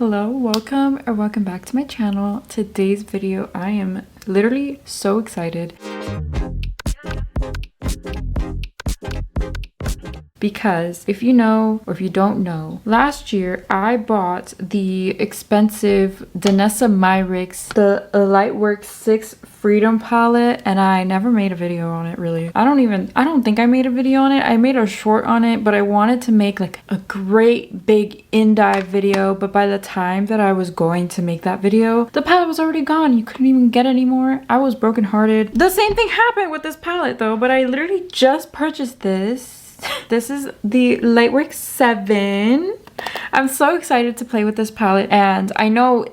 Hello, welcome back to my channel. Today's video, I am literally so excited because if you know or if you don't know, last year I bought the expensive Danessa Myricks, the Lightwork VI Freedom palette, and I never made a video on it really. I don't think I made a video on it. I made a short on it, but I wanted to make like a great big in-dive video, but by the time that I was going to make that video, the palette was already gone. You couldn't even get it anymore. I was brokenhearted. The same thing happened with this palette though, but I literally just purchased this. This is the Lightwork VII. I'm so excited to play with this palette, and I know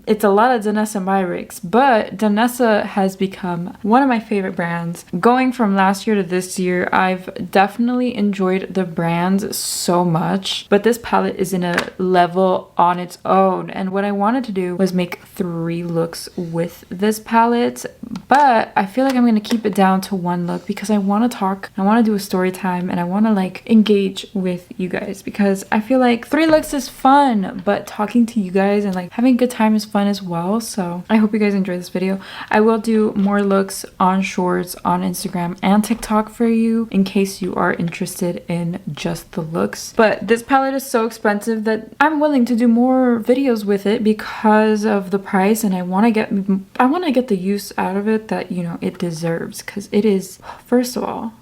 it's a lot of Danessa Myricks, but Danessa has become one of my favorite brands. Going from last year to this year, I've definitely enjoyed the brand so much, but this palette is in a level on its own, and what I wanted to do was make 3 looks with this palette, but I feel like I'm going to keep it down to 1 look because I want to talk, I want to do a story time, and I want to like engage with you guys because I feel like 3 looks is fun, but talking to you guys and like having a good time is fun as well. So I hope you guys enjoy this video. I will do more looks on shorts on Instagram and TikTok for you in case you are interested in just the looks. But this palette is so expensive that I'm willing to do more videos with it because of the price, and I want to get the use out of it that, you know, it deserves, because it is, first of all,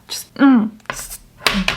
just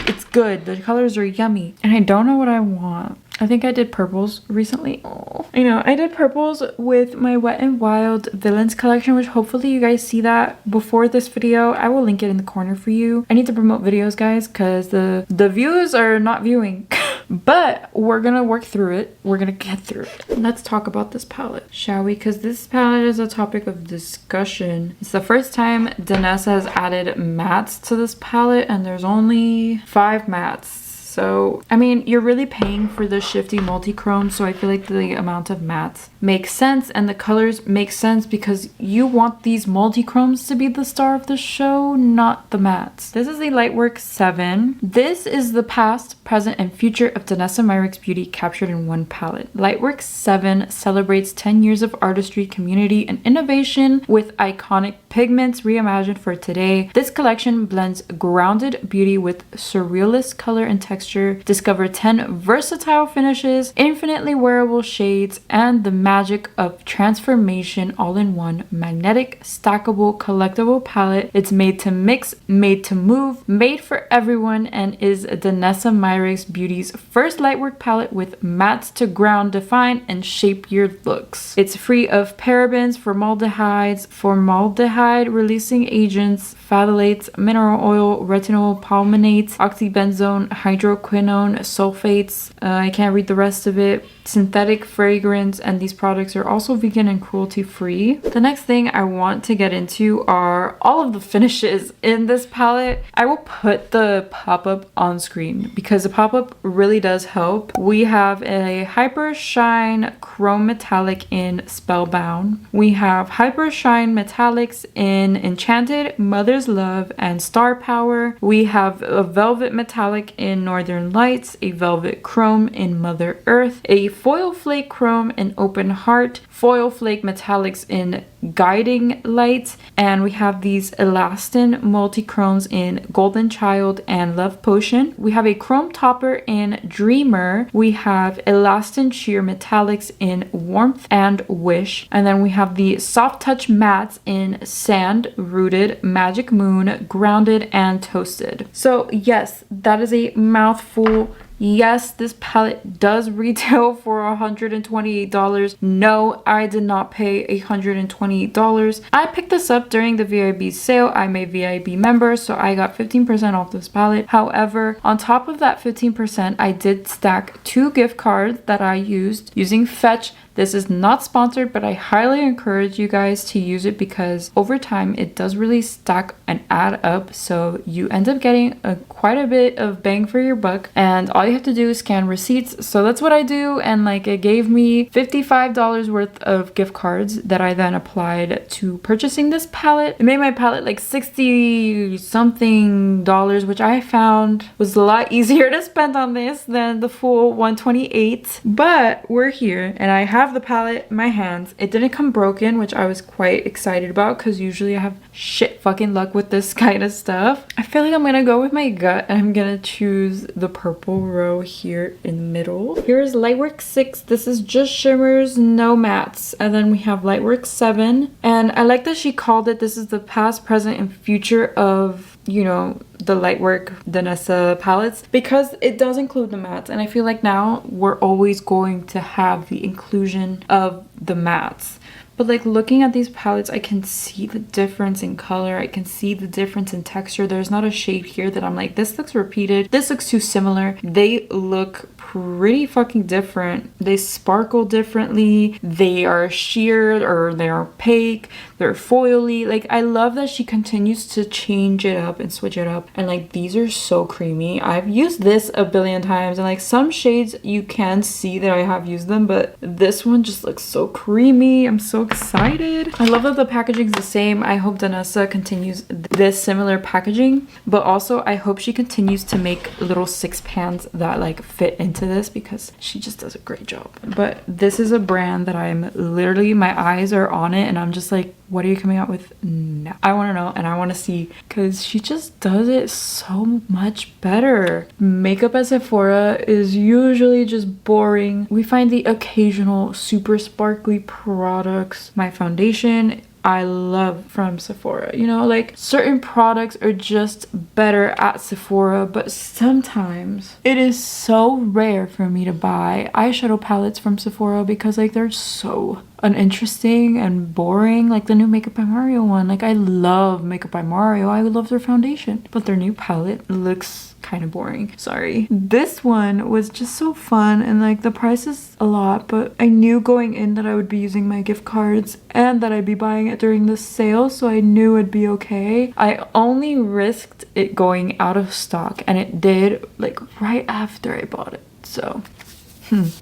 it's good. The colors are yummy, and I don't know what I want. I think I did purples recently. Oh, I know I did purples with my Wet n Wild Villains collection, which hopefully you guys see that before this video. I will link it in the corner for you. I need to promote videos, guys, because the views are not viewing. But we're gonna work through it. We're gonna get through it. Let's talk about this palette, shall we? Because this palette is a topic of discussion. It's the first time Danessa has added mattes to this palette, and there's only 5 mattes. So, I mean, you're really paying for the shifty multi-chrome, so I feel like the amount of mattes makes sense, and the colors make sense because you want these multi-chromes to be the star of the show, not the mattes. This is the Lightwork VII. This is the past, present, and future of Danessa Myricks beauty captured in one palette. Lightwork VII celebrates 10 years of artistry, community, and innovation with iconic pigments reimagined for today. This collection blends grounded beauty with surrealist color and texture. Discover 10 versatile finishes, infinitely wearable shades, and the magic of transformation all in one magnetic, stackable, collectible palette. It's made to mix, made to move, made for everyone, and is Danessa Myricks Beauty's first lightwork palette with mattes to ground, define, and shape your looks. It's free of parabens, formaldehydes, formaldehyde releasing agents, phthalates, mineral oil, retinol, palmitates, oxybenzone, hydroquinone, sulfates. I can't read the rest of it. Synthetic fragrance, and these products are also vegan and cruelty free. The next thing I want to get into are all of the finishes in this palette. I will put the pop-up on screen because the pop-up really does help. We have a Hyper Shine Chrome Metallic in Spellbound. We have Hyper Shine Metallics in Enchanted, Mother's Love, and Star Power. We have a Velvet Metallic in Northern Lights, a Velvet Chrome in Mother Earth, a Foil Flake Chrome in Open Heart, Foil Flake Metallics in Guiding Light, and we have these Elastin multi-chromes in Golden Child and Love Potion. We have a Chrome Topper in Dreamer. We have Elastin Sheer Metallics in Warmth and Wish. And then we have the Soft Touch Mattes in Sand, Rooted, Magic Moon, Grounded, and Toasted. So yes, that is a mouthful. Yes, this palette does retail for $128. No, I did not pay $128. I picked this up during the VIB sale. I'm a VIB member, so I got 15% off this palette. However, on top of that 15%, I did stack 2 gift cards that I used using Fetch This is not sponsored, but I highly encourage you guys to use it because over time it does really stack and add up. So you end up getting quite a bit of bang for your buck, and all you have to do is scan receipts. So that's what I do, and like it gave me $55 worth of gift cards that I then applied to purchasing this palette. It made my palette like 60 something dollars, which I found was a lot easier to spend on this than the full 128. But we're here and I have the palette in my hands. It didn't come broken, which I was quite excited about because usually I have shit fucking luck with this kind of stuff. I feel like I'm gonna go with my gut and I'm gonna choose the purple row here in the middle. Here's Lightwork 6. This is just shimmers, no mattes. And then we have Lightwork 7. And I like that she called it, this is the past, present, and future of, you know, the Lightwork Danessa palettes, because it does include the mattes, and I feel like now we're always going to have the inclusion of the mattes. But like looking at these palettes, I can see the difference in color. I can see the difference in texture. There's not a shade here that I'm like, this looks repeated. This looks too similar. They look pretty fucking different. They sparkle differently. They are sheared or they're opaque. They're foily. Like I love that she continues to change it up and switch it up. And like these are so creamy. I've used this a billion times, and like some shades you can see that I have used them, but this one just looks so creamy. I'm so excited. I love that the packaging is the same. I hope Danessa continues this similar packaging, but also I hope she continues to make little 6 pans that like fit into this because she just does a great job. But this is a brand that I'm literally, my eyes are on it and I'm just like, what are you coming out with now? I want to know and I want to see because she just does it so much better. Makeup at Sephora is usually just boring. We find the occasional super sparkly products. My foundation I love from Sephora, you know, like certain products are just better at Sephora, but sometimes it is so rare for me to buy eyeshadow palettes from Sephora because like they're so uninteresting and boring. Like the new Makeup by Mario one, like I love Makeup by Mario, I love their foundation, but their new palette looks kind of boring. Sorry. This one was just so fun, and like the price is a lot, but I knew going in that I would be using my gift cards and that I'd be buying it during the sale, so I knew it'd be okay. I only risked it going out of stock, and it did like right after I bought it. So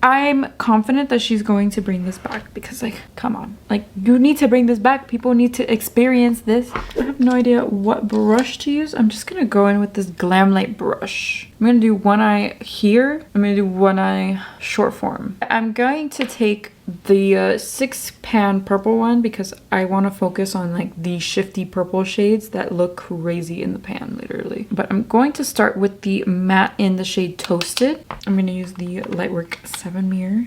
I'm confident that she's going to bring this back because like, come on, like you need to bring this back. People need to experience this. I have no idea what brush to use. I'm just gonna go in with this Glam Light brush. I'm gonna do one eye here. I'm gonna do one eye short form. I'm going to take the 6 pan purple one because I want to focus on like the shifty purple shades that look crazy in the pan, literally. But I'm going to start with the matte in the shade Toasted. I'm going to use the Lightwork 7 mirror.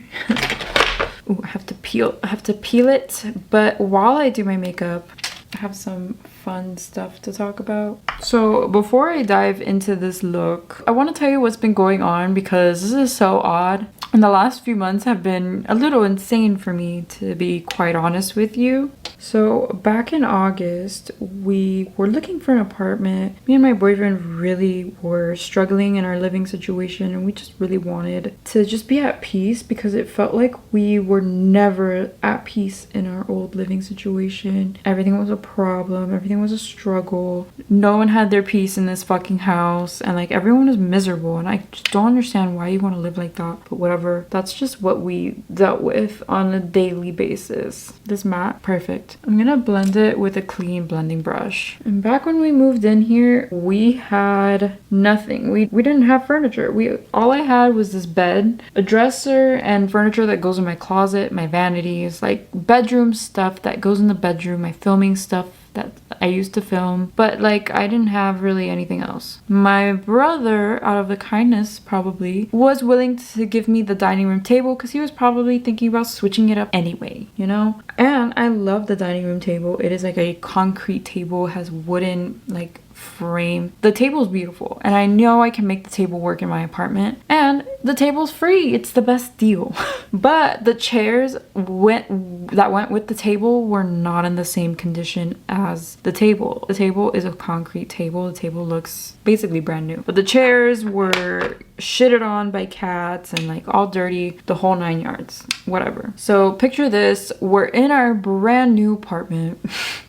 Ooh, I have to peel it. But while I do my makeup, I have some fun stuff to talk about. So before I dive into this look, I want to tell you what's been going on because this is so odd. And the last few months have been a little insane for me, to be quite honest with you. So back in August, we were looking for an apartment. Me and my boyfriend really were struggling in our living situation, and we just really wanted to just be at peace because it felt like we were never at peace in our old living situation. Everything was a problem. Everything was a struggle. No one had their peace in this fucking house, and like everyone was miserable, and I just don't understand why you want to live like that, but whatever. That's just what we dealt with on a daily basis. This matte, perfect. I'm gonna blend it with a clean blending brush. And back when we moved in here, we had nothing. We didn't have furniture. All I had was this bed, a dresser, and furniture that goes in my closet, my vanities, like bedroom stuff that goes in the bedroom, my filming stuff that I used to film, but like I didn't have really anything else. My brother, out of the kindness probably, was willing to give me the dining room table because he was probably thinking about switching it up anyway, you know? And I love the dining room table. It is like a concrete table, has wooden like frame. The table is beautiful, and I know I can make the table work in my apartment, and the table's free. It's the best deal. But the chairs that went with the table were not in the same condition as the table. The table is a concrete table. The table looks basically brand new, but the chairs were shitted on by cats and like all dirty, the whole 9 yards, whatever. So picture this, we're in our brand new apartment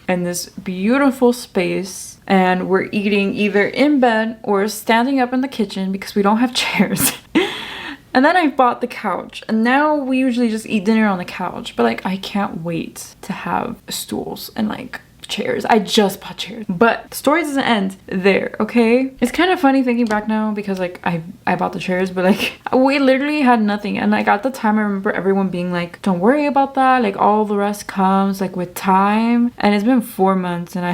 in this beautiful space, and we're eating either in bed or standing up in the kitchen because we don't have chairs. And then I bought the couch, and now we usually just eat dinner on the couch, but like I can't wait to have stools and like chairs. I just bought chairs, but the story doesn't end there, okay? It's kind of funny thinking back now because like I bought the chairs, but like we literally had nothing. And like at the time I remember everyone being like, don't worry about that, like all the rest comes like with time. And it's been 4 months and I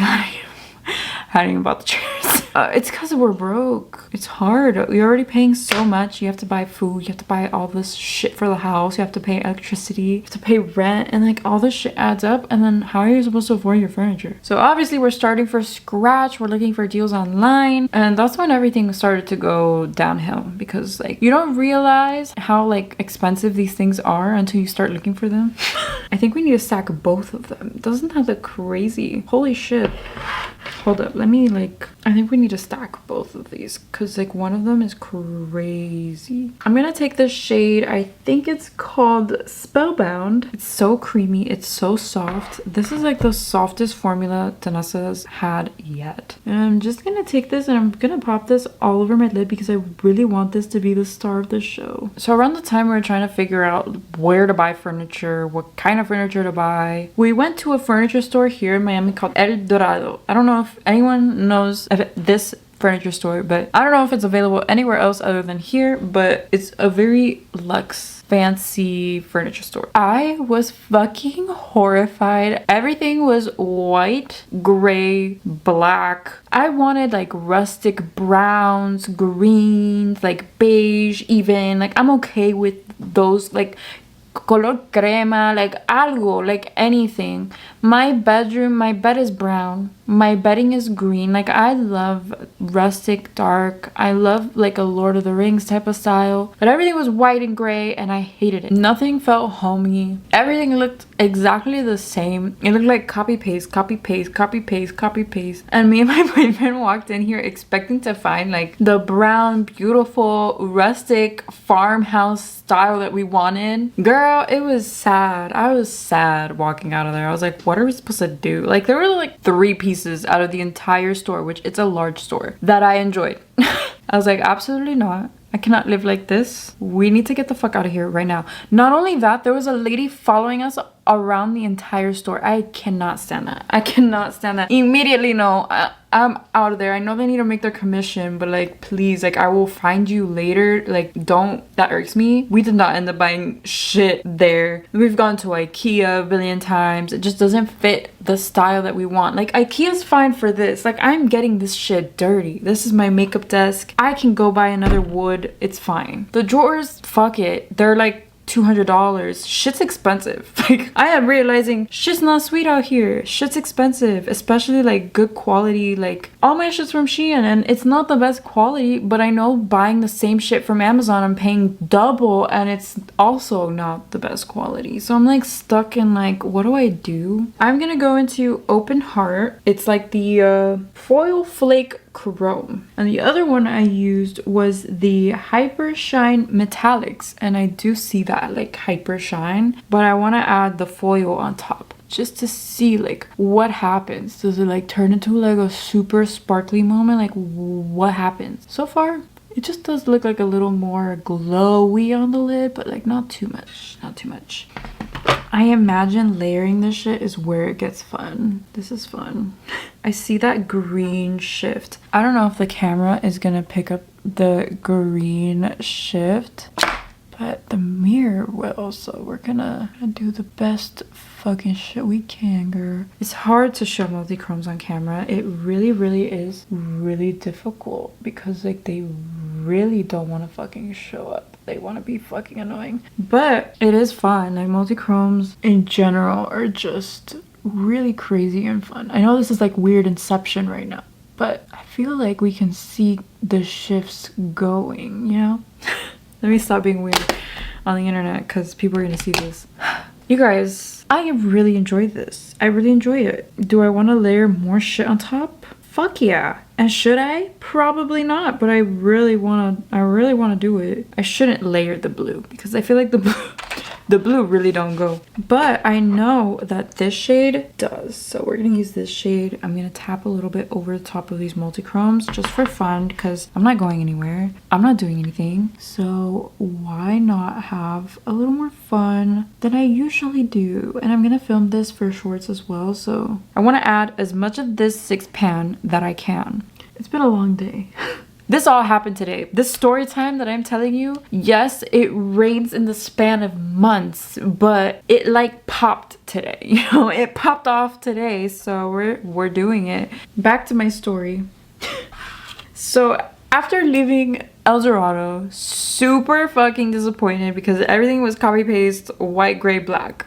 hadn't even bought the chairs. It's because we're broke. It's hard. You're already paying so much. You have to buy food. You have to buy all this shit for the house. You have to pay electricity. You have to pay rent. And like all this shit adds up. And then how are you supposed to afford your furniture? So obviously we're starting from scratch. We're looking for deals online. And that's when everything started to go downhill. Because like you don't realize how like expensive these things are until you start looking for them. I think we need to stack both of them. Doesn't that look crazy? Holy shit. Hold up, let me like, I think we need to stack both of these because like one of them is crazy. I'm gonna take this shade, I think it's called Spellbound. It's so creamy, it's so soft. This is like the softest formula Danessa's had yet. And I'm just gonna take this and I'm gonna pop this all over my lid because I really want this to be the star of the show. So around the time we were trying to figure out where to buy furniture, what kind of furniture to buy, we went to a furniture store here in Miami called El Dorado. I don't know if anyone knows of this furniture store, but I don't know if it's available anywhere else other than here, but it's a very luxe fancy furniture store. I was fucking horrified. Everything was white, gray, black. I wanted like rustic browns, greens, like beige even. Like I'm okay with those, like color crema, like algo, like anything. My bed is brown. My bedding is green. Like I love rustic dark. I love like a Lord of the Rings type of style. But everything was white and gray and I hated it. Nothing felt homey. Everything looked exactly the same. It looked like copy paste, copy paste, copy paste, copy paste. And me and my boyfriend walked in here expecting to find like the brown, beautiful, rustic farmhouse style that we wanted. Girl, it was sad. I was sad walking out of there. I was like, what are we supposed to do? Like there were like 3 pieces out of the entire store, which it's a large store, that I enjoyed. I was like, absolutely not. I cannot live like this. We need to get the fuck out of here right now. Not only that, there was a lady following us around the entire store. I cannot stand that. I cannot stand that. Immediately, no. I'm out of there. I know they need to make their commission, but like, please, like, I will find you later. Like, don't. That irks me. We did not end up buying shit there. We've gone to IKEA a billion times. It just doesn't fit the style that we want. Like, IKEA's fine for this. Like, I'm getting this shit dirty. This is my makeup desk. I can go buy another wood. It's fine. The drawers, fuck it. They're like $200. Shit's expensive. Like, I am realizing shit's not sweet out here. Shit's expensive, especially like good quality. Like all my shit's from Shein and it's not the best quality, but I know buying the same shit from Amazon I'm paying double and it's also not the best quality. So I'm like stuck in like, what do I do? I'm gonna go into Open Heart. It's like the foil flake chrome, and the other one I used was the Hyper Shine Metallics, and I do see that like hyper shine, but I want to add the foil on top just to see like what happens. Does it like turn into like a super sparkly moment? Like what happens? So far it just does look like a little more glowy on the lid, but like not too much, not too much. I imagine layering this shit is where it gets fun. This is fun. I see that green shift. I don't know if the camera is gonna pick up the green shift, but the mirror will, so we're gonna do the best fucking shit we can, girl. It's hard to show multi-chromes on camera. It really, really is really difficult because like they really don't want to fucking show up. They want to be fucking annoying. But it is fun. Like multi-chromes in general are just really crazy and fun. I know this is like weird Inception right now. but I feel like we can see the shifts going, you know? Let me stop being weird on the internet because people are gonna see this. You guys, I really enjoyed this. I really enjoyed it. Do I want to layer more shit on top? Fuck yeah. And should I? Probably not, but I really want to do it. I shouldn't layer the blue because I feel like the blue really don't go. But I know that this shade does. So we're gonna use this shade. I'm gonna tap a little bit over the top of these multi-chromes just for fun because I'm not going anywhere. I'm not doing anything. So why not have a little more fun than I usually do? And I'm gonna film this for shorts as well. So I want to add as much of this 6 pan that I can. It's been a long day. This all happened today. This story time that I'm telling you, yes, it rains in the span of months, but it like popped today. You know, it popped off today, so we're doing it. Back to my story. So after leaving El Dorado, super fucking disappointed because everything was copy paste white, gray, black.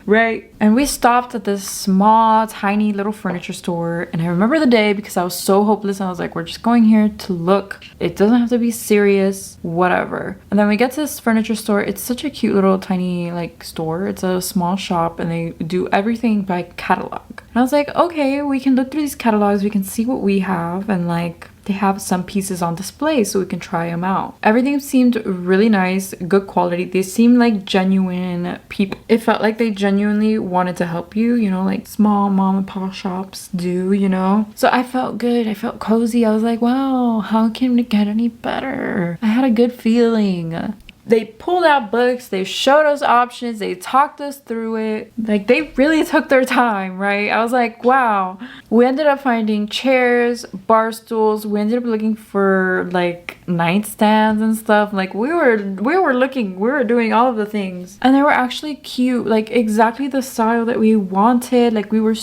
Right? And we stopped at this small, tiny little furniture store. And I remember the day because I was so hopeless. And I was like, we're just going here to look. It doesn't have to be serious, whatever. And then we get to this furniture store. It's such a cute little tiny like store. It's a small shop and they do everything by catalog. And I was like, okay, we can look through these catalogs. We can see what we have and like they have some pieces on display so we can try them out. Everything seemed really nice, good quality. They seemed like genuine people. It felt like they genuinely wanted to help you, you know, like small mom and pop shops do, you know? So I felt good. I felt cozy. I was like, wow, how can it get any better? I had a good feeling. They pulled out books, they showed us options, they talked us through it. Like they really took their time, right? I was like, wow. We ended up finding chairs, bar stools. We ended up looking for like nightstands and stuff. Like we were doing all of the things. And they were actually cute, like exactly the style that we wanted. Like we were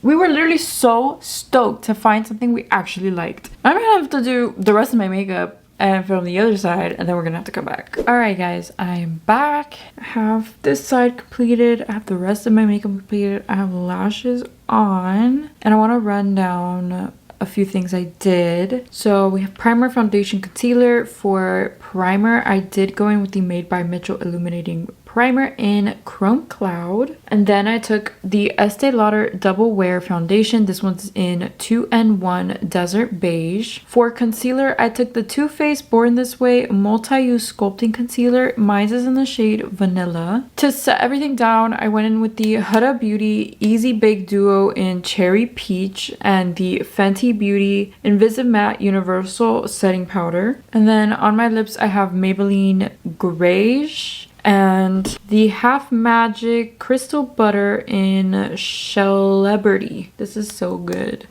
literally so stoked to find something we actually liked. I'm gonna have to do the rest of my makeup and film the other side and then we're gonna have to come back. All right guys, I am back. I have this side completed. I have the rest of my makeup completed. I have lashes on and I want to run down a few things I did. So we have primer, foundation, concealer. For primer, I did go in with the Made by Mitchell Illuminating Primer in Chrome Cloud. And then I took the Estee Lauder Double Wear Foundation. This one's in 2N1 Desert Beige. For concealer, I took the Too Faced Born This Way Multi-Use Sculpting Concealer. Mine is in the shade Vanilla. To set everything down, I went in with the Huda Beauty Easy Bake Duo in Cherry Peach and the Fenty Beauty Invisimatte Universal Setting Powder. And then on my lips, I have Maybelline Greige and the Half Magic Crystal Butter in Celebrity. This is so good.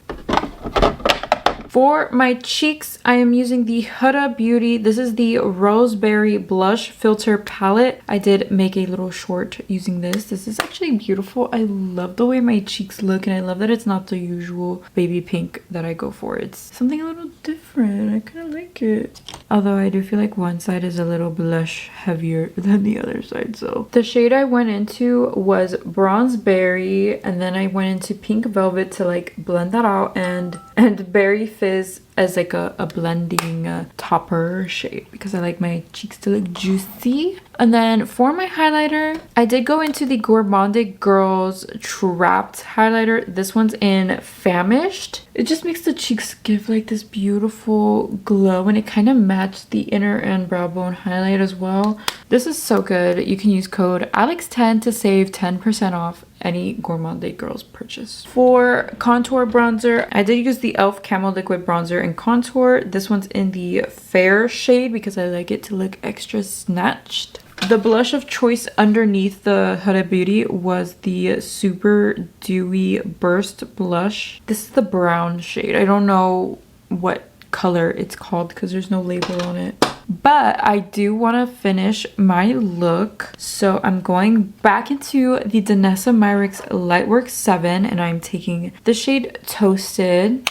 For my cheeks, I am using the Huda Beauty. This is the Roseberry Blush Filter Palette. I did make a little short using this. This is actually beautiful. I love the way my cheeks look and I love that it's not the usual baby pink that I go for. It's something a little different. I kind of like it. Although I do feel like one side is a little blush heavier than the other side. So the shade I went into was Bronze Berry and then I went into Pink Velvet to like blend that out and Berry Fizz as like a blending topper shade because I like my cheeks to look juicy. And then for my highlighter, I did go into the Gourmande Girls Trapped highlighter. This one's in Famished. It just makes the cheeks give like this beautiful glow and it kind of matched the inner and brow bone highlight as well. This is so good. You can use code ALEX10 to save 10% off any Gourmande Girls purchase. For contour bronzer, I did use the e.l.f. Camo Liquid Bronzer in Contour. This one's in the fair shade because I like it to look extra snatched. The blush of choice underneath the Huda Beauty was the Super Dewy Burst Blush. This is the brown shade. I don't know what color it's called because there's no label on it. But I do want to finish my look. So I'm going back into the Danessa Myricks Lightwork VII and I'm taking the shade Toasted.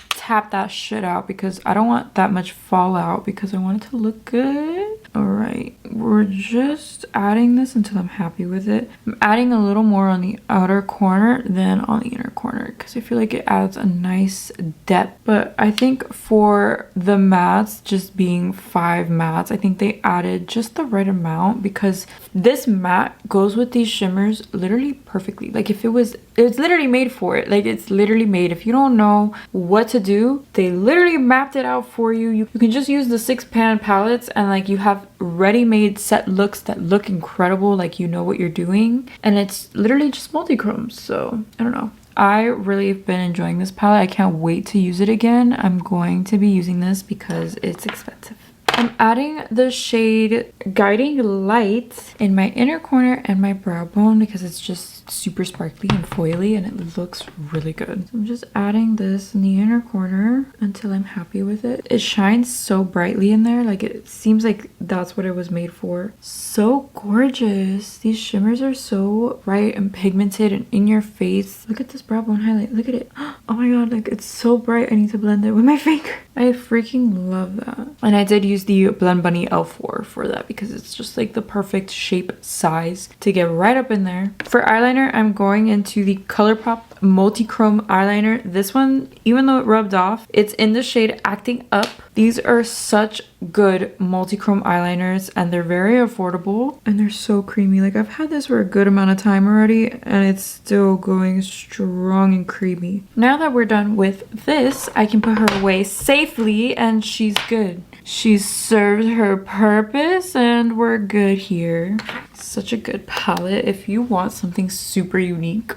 Tap that shit out because I don't want that much fallout because I want it to look good. All right, we're just adding this until I'm happy with it. I'm adding a little more on the outer corner than on the inner corner because I feel like it adds a nice depth. But I think for the mattes, just being 5 mattes, I think they added just the right amount because this matte goes with these shimmers literally perfectly. Like if it's literally made for it. Like it's literally made. If you don't know what to do, they literally mapped it out for you. You can just use the 6-pan palettes and like you have ready-made set looks that look incredible, like you know what you're doing, and it's literally just multi-chromes. So I don't know, I really have been enjoying this palette. I can't wait to use it again. I'm going to be using this because it's expensive. I'm adding the shade Guiding Light in my inner corner and my brow bone because it's just super sparkly and foily and it looks really good. So I'm just adding this in the inner corner until I'm happy with it. It shines so brightly in there, like it seems like that's what it was made for. So gorgeous. These shimmers are so bright and pigmented and in your face. Look at this brow bone highlight. Look at it. Oh my god, like it's so bright. I need to blend it with my finger. I freaking love that. And I did use the Blend Bunny L4 for that because it's just like the perfect shape size to get right up in there. For eyeliner, I'm going into the ColourPop multi-chrome eyeliner. This one, even though it rubbed off, it's in the shade Acting Up. These are such good multi-chrome eyeliners and they're very affordable and they're so creamy. Like I've had this for a good amount of time already and it's still going strong and creamy. Now that we're done with this, I can put her away safely and she's good. She served her purpose and we're good here. Such a good palette if you want something super unique.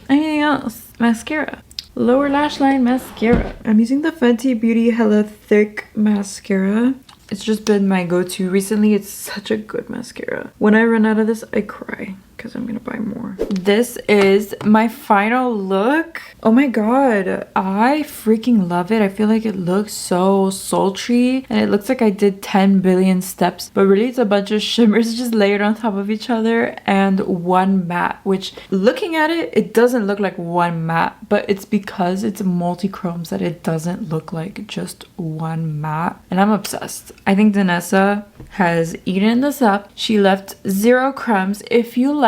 Anything else? Mascara. Lower lash line mascara. I'm using the Fenty Beauty Hella Thick mascara. It's just been my go-to recently. It's such a good mascara. When I run out of this, I cry because I'm gonna buy more. This is my final look. Oh my god, I freaking love it. I feel like it looks so sultry and it looks like I did 10 billion steps, but really it's a bunch of shimmers just layered on top of each other and one matte, which looking at it, it doesn't look like one matte, but it's because it's multi-chromes that it doesn't look like just one matte, and I'm obsessed. I think Danessa has eaten this up. She left 0 crumbs. If you like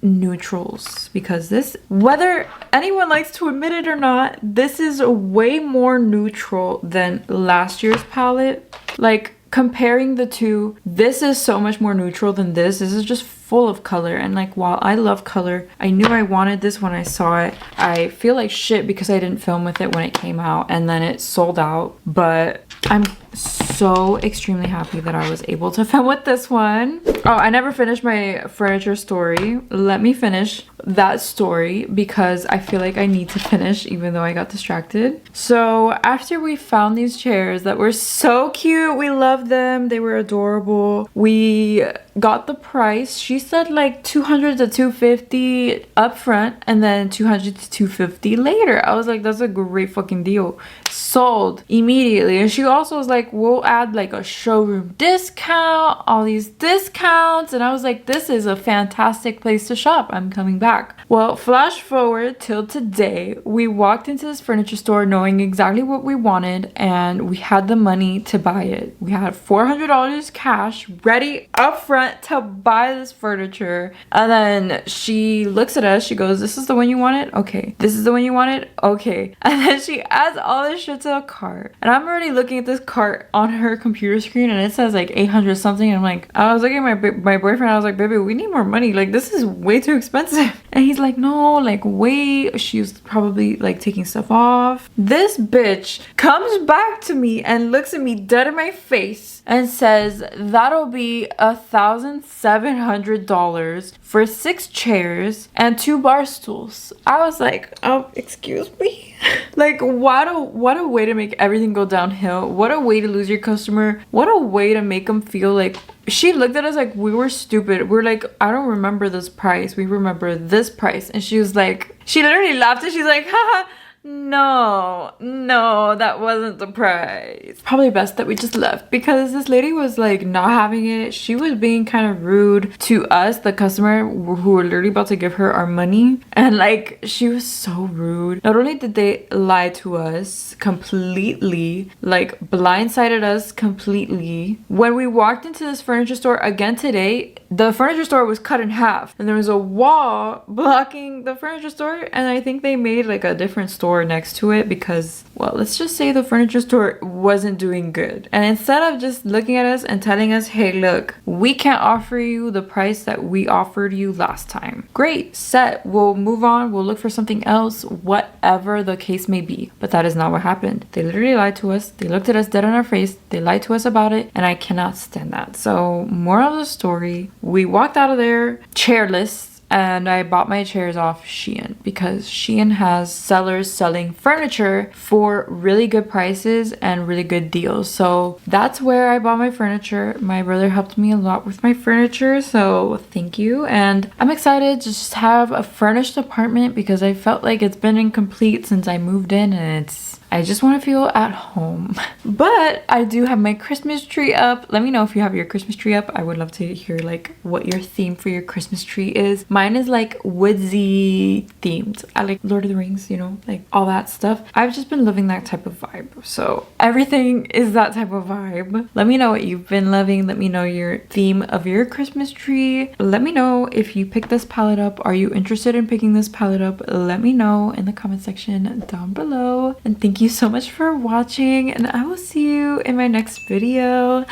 neutrals, because this, whether anyone likes to admit it or not, this is way more neutral than last year's palette. Like comparing the two, this is so much more neutral than this. This is just full of color, and like while I love color, I knew I wanted this when I saw it. I feel like shit because I didn't film with it when it came out and then it sold out, but I'm so extremely happy that I was able to film with this one. Oh, I never finished my furniture story. Let me finish that story because I feel like I need to finish even though I got distracted. So after we found these chairs that were so cute, we loved them, they were adorable, we got the price. She said like 200 to 250 up front and then 200 to 250 later. I was like, that's a great fucking deal. Sold immediately. And she also was like, we'll add like a showroom discount, all these discounts, and I was like, this is a fantastic place to shop. I'm coming back. Well, flash forward till today. We walked into this furniture store knowing exactly what we wanted and we had the money to buy it. We had $400 cash ready up front to buy this furniture, and then she looks at us, she goes, this is the one you wanted? Okay. This is the one you wanted? Okay. And then she adds all this shit to a cart, and I'm already looking at this cart on her computer screen and it says like 800 something, and I'm like, I was looking at my boyfriend, I was like, baby, we need more money, like this is way too expensive. And he's like, no, like wait, she's probably like taking stuff off. This bitch comes back to me and looks at me dead in my face and says, that'll be $1,700 for 6 chairs and 2 bar stools. I was like, oh, excuse me? Like, what a way to make everything go downhill. What a way to lose your customer. What a way to make them feel like, she looked at us like we were stupid. We're like, I don't remember this price. We remember this price. And she was like, she literally laughed and she's like, haha, No, no, that wasn't the price. Probably best that we just left because this lady was like not having it. She was being kind of rude to us, the customer who were literally about to give her our money. And like, she was so rude. Not only did they lie to us completely, like blindsided us completely. When we walked into this furniture store again today, the furniture store was cut in half and there was a wall blocking the furniture store, and I think they made like a different store next to it because, well, let's just say the furniture store wasn't doing good. And instead of just looking at us and telling us, hey, look, we can't offer you the price that we offered you last time. Great, set, we'll move on, we'll look for something else, whatever the case may be. But that is not what happened. They literally lied to us. They looked at us dead on our face. They lied to us about it, and I cannot stand that. So, moral of the story, we walked out of there chairless. And I bought my chairs off Shein because Shein has sellers selling furniture for really good prices and really good deals. So that's where I bought my furniture. My brother helped me a lot with my furniture, so thank you. And I'm excited to just have a furnished apartment because I felt like it's been incomplete since I moved in, and I just want to feel at home. But I do have my Christmas tree up. Let me know if you have your Christmas tree up. I would love to hear like what your theme for your Christmas tree is. Mine is like woodsy themed. I like Lord of the Rings, you know, like all that stuff. I've just been loving that type of vibe. So everything is that type of vibe. Let me know what you've been loving. Let me know your theme of your Christmas tree. Let me know if you picked this palette up. Are you interested in picking this palette up? Let me know in the comment section down below. And thank you so much for watching, and I will see you in my next video.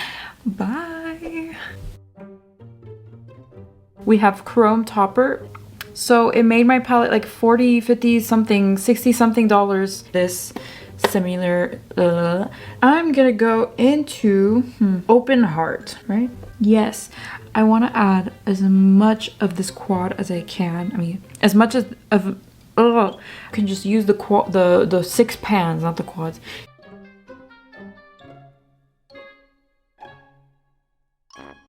Bye. We have chrome topper, so it made my palette like 40, 50 something, 60 something dollars. This similar I'm gonna go into open heart, right? Yes, I want to add as much of this quad as I can. I mean, as much as of I can just use the 6 pans, not the quads.